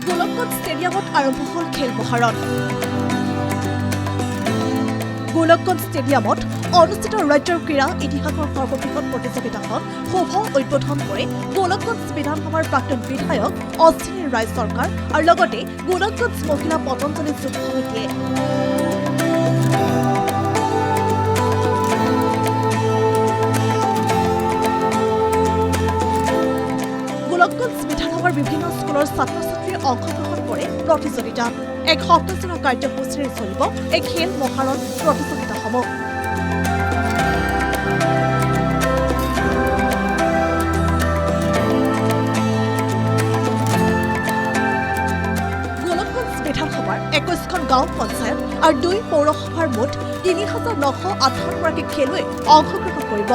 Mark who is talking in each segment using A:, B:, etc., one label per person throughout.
A: গোলকগঞ্জ ষ্টেডিয়ামত আৰম্ভ হ'ল খেল মহাৰণ। গোলকগঞ্জ ষ্টেডিয়ামত অনুষ্ঠিত ৰাজ্যৰ ক্ৰীড়া ইতিহাসৰ সৰ্ববৃহৎ প্ৰতিযোগিতাখন শুভ উদ্বোধন কৰি গোলকগঞ্জ বিধানসভাৰ প্ৰাক্তন বিধায়ক অশ্বিনী ৰায় চৰকাৰ আৰু লগতে গোলকগঞ্জ মহিলা পতঞ্জলি যুৱ সমিতিয়ে। গোলকগঞ্জ বিধানসভাৰ বিভিন্ন স্কুলৰ ছাত্ৰ ছাত্ৰীয়ে অংশগ্ৰহণ কৰে প্ৰতিযোগিতাত। এক সপ্তাহজোৰা কাৰ্যসূচীৰে চলিব এই খেল মহাৰণ প্ৰতিযোগিতাসমূহ। গোলকগঞ্জ বিধানসভাৰ 21খন গাঁও পঞ্চায়ত আৰু 2 পৌৰসভাৰ মুঠ ৩,958গৰাকী খেলুৱৈ অংশগ্ৰহণ কৰিব।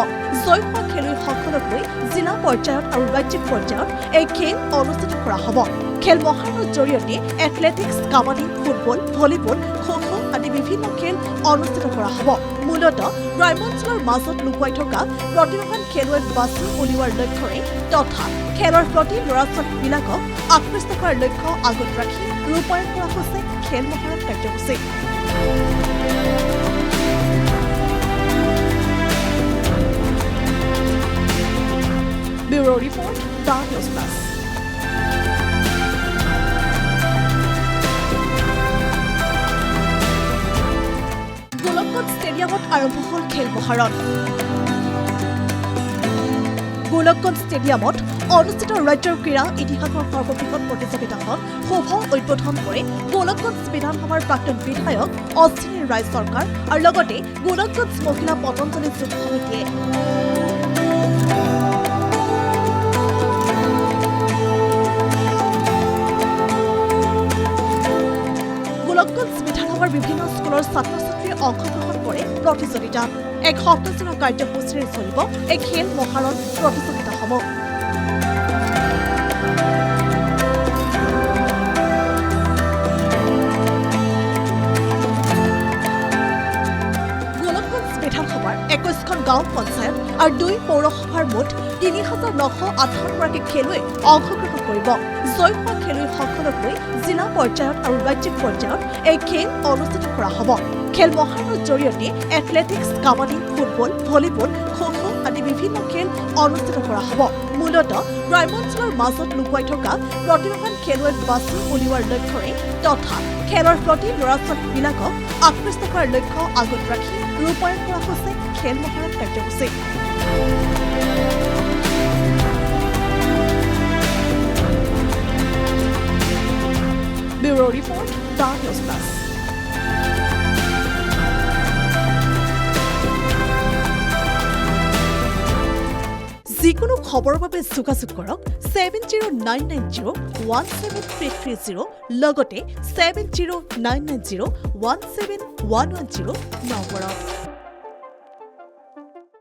A: জয়ী হোৱা খেলুৱৈসকলক লৈ জিলা পৰ্যায়ত আৰু ৰাজ্যিক পৰ্যায়ত এই খেল অনুষ্ঠিত কৰা হ'ব। খেল মহাৰণৰ জৰিয়তে athletics, kabaddi, football, volleyball, kho kho আদি বিভিন্ন খেল অনুষ্ঠিত কৰা হ'ব। মূলতঃ গ্ৰাম্যাঞ্চলৰ মাজত লুকুৱাই থকা প্ৰতিভাৱান খেলুৱৈক বাছি উলিওৱাৰ লক্ষ্যৰে তথা খেলৰ প্ৰতি ল'ৰা-ছোৱালীবিলাকক আকৃষ্ট কৰাৰ লক্ষ্য আগত ৰাখি ৰূপায়ণ কৰা হৈছে খেল মহাৰণ কাৰ্যসূচী। Bureau report, the news plus. Golakganj ষ্টেডিয়ামত আৰম্ভ হ'ল খেল মহাৰণ। গোলকগঞ্জ ষ্টেডিয়ামত অনুষ্ঠিত ৰাজ্যৰ ক্ৰীড়া ইতিহাসৰ সৰ্ববৃহৎ প্ৰতিযোগিতাখন শুভ উদ্বোধন কৰি গোলকগঞ্জ বিধানসভাৰ প্ৰাক্তন বিধায়ক অশ্বিনী ৰায় চৰকাৰ আৰু লগতে গোলকগঞ্জ মহিলা পতঞ্জলি যুৱ সমিতিয়ে। গোলকগঞ্জ বিধানসভাৰ বিভিন্ন স্কুলৰ ছাত্ৰ ছাত্ৰীয়ে অংশগ্ৰহণ কৰে প্ৰতিযোগিতাত। এক সপ্তাহজোৰা কাৰ্যসূচীৰে চলিব এই খেল মহাৰণ প্ৰতিযোগিতাসমূহ। গোলকগঞ্জ বিধানসভাৰ 21খন গাঁও পঞ্চায়ত আৰু 2 পৌৰসভাৰ মুঠ ৩,958গৰাকী খেলুৱৈ অংশগ্ৰহণ কৰিব। জয়ী হোৱা খেলুৱৈসকলক লৈ জিলা পৰ্যায়ত আৰু ৰাজ্যিক পৰ্যায়ত এই খেল অনুষ্ঠিত কৰা হ'ব। খেল মহাৰণৰ জৰিয়তে athletics, kabaddi, football, volleyball, kho kho আদি বিভিন্ন খেল অনুষ্ঠিত কৰা হ'ব। মূলতঃ গ্ৰাম্যাঞ্চলৰ মাজত লুকুৱাই থকা প্ৰতিভাৱান খেলুৱৈক বাছি উলিওৱাৰ লক্ষ্যৰে তথা খেলৰ প্ৰতি ল'ৰা-ছোৱালীবিলাকক আকৃষ্ট কৰাৰ লক্ষ্য আগত ৰাখি ৰূপায়ণ কৰা হৈছে খেল মহাৰণ কাৰ্যসূচী। Bureau report, the news plus. যিকোনো খবৰৰ বাবে যোগাযোগ কৰক 7099017330 লগতে 7099017110 নম্বৰত।